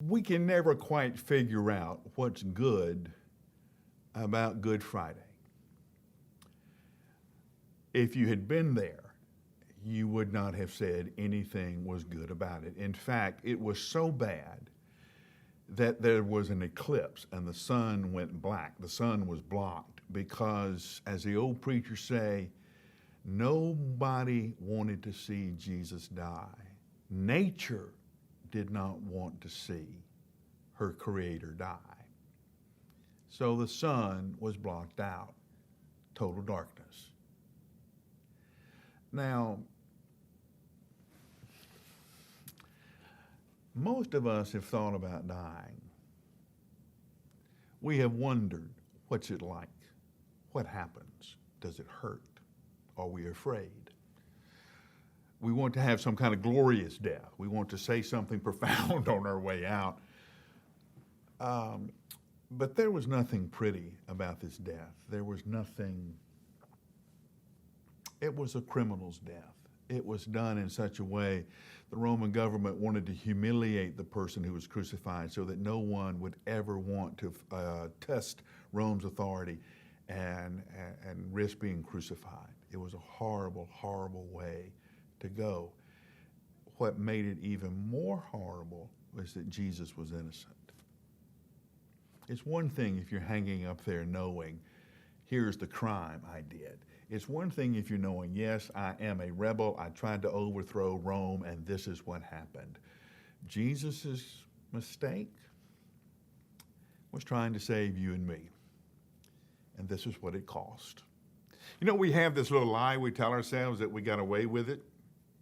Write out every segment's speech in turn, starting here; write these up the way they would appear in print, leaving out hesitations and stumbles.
We can never quite figure out what's good about Good Friday. If you had been there, you would not have said anything was good about it. In fact, it was so bad that there was an eclipse and the sun went black. The sun was blocked because, as the old preachers say, nobody wanted to see Jesus die. Nature did not want to see her creator die. So the sun was blocked out, total darkness. Now, most of us have thought about dying. We have wondered, what's it like? What happens? Does it hurt? Are we afraid? We want to have some kind of glorious death. We want to say something profound on our way out. But there was nothing pretty about this death. There was nothing. It was a criminal's death. It was done in such a way the Roman government wanted to humiliate the person who was crucified so that no one would ever want to test Rome's authority and risk being crucified. It was a horrible, horrible way to go. What made it even more horrible was that Jesus was innocent. It's one thing if you're hanging up there knowing, here's the crime I did. It's one thing if you're knowing, yes, I am a rebel, I tried to overthrow Rome, and this is what happened. Jesus' mistake was trying to save you and me. And this is what it cost. You know, we have this little lie we tell ourselves that we got away with it,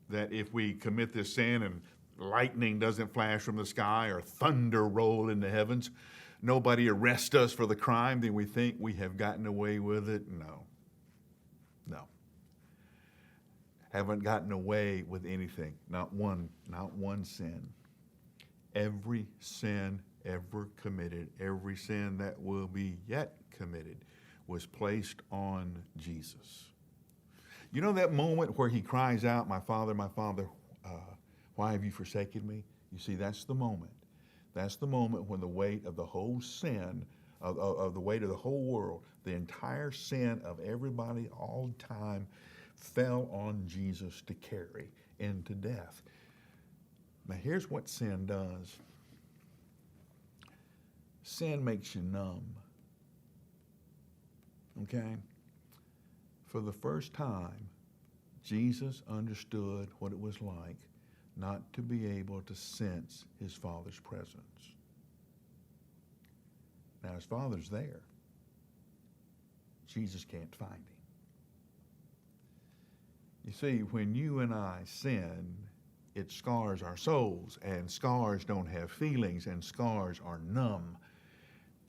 that if we commit this sin and lightning doesn't flash from the sky or thunder roll in the heavens, nobody arrests us for the crime, then we think we have gotten away with it. No. Haven't gotten away with anything. Not one sin. Every sin ever committed, every sin that will be yet committed, was placed on Jesus. You know that moment where he cries out, my Father, why have you forsaken me? You see, that's the moment. That's the moment when the weight of the whole sin, of the weight of the whole world, the entire sin of everybody all time fell on Jesus to carry into death. Now here's what sin does. Sin makes you numb. Okay? For the first time, Jesus understood what it was like not to be able to sense his Father's presence. Now his Father's there. Jesus can't find him. You see, when you and I sin, it scars our souls, and scars don't have feelings, and scars are numb.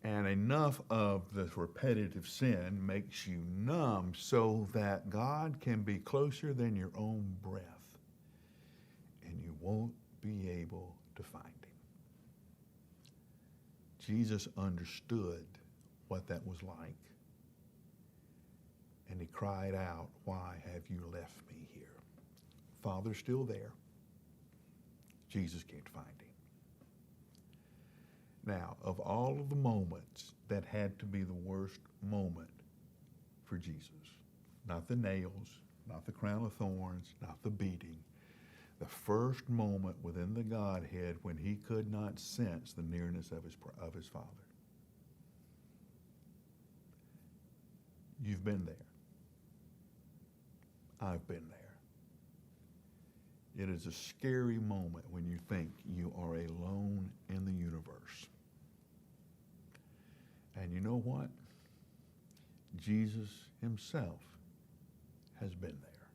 And enough of this repetitive sin makes you numb so that God can be closer than your own breath, and you won't be able to find him. Jesus understood what that was like, and he cried out, why have you left me here? Father's still there. Jesus can't find him. Now, of all of the moments, that had to be the worst moment for Jesus. Not the nails, not the crown of thorns, not the beating. The first moment within the Godhead when he could not sense the nearness of his Father. You've been there. I've been there. It is a scary moment when you think you are alone in the universe. And you know what? Jesus himself has been there.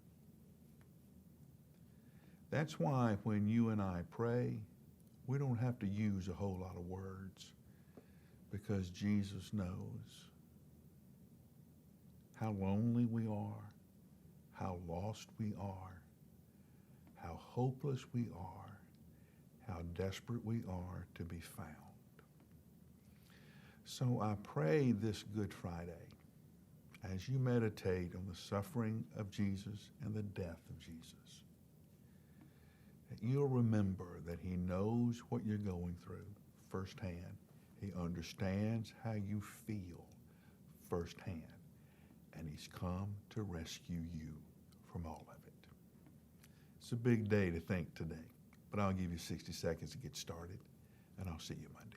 That's why when you and I pray, we don't have to use a whole lot of words, because Jesus knows how lonely we are, how lost we are, how hopeless we are, how desperate we are to be found. So I pray this Good Friday, as you meditate on the suffering of Jesus and the death of Jesus, that you'll remember that he knows what you're going through. firsthand. He understands how you feel firsthand. And he's come to rescue you from all of it. It's a big day to think today, but I'll give you 60 seconds to get started, and I'll see you Monday.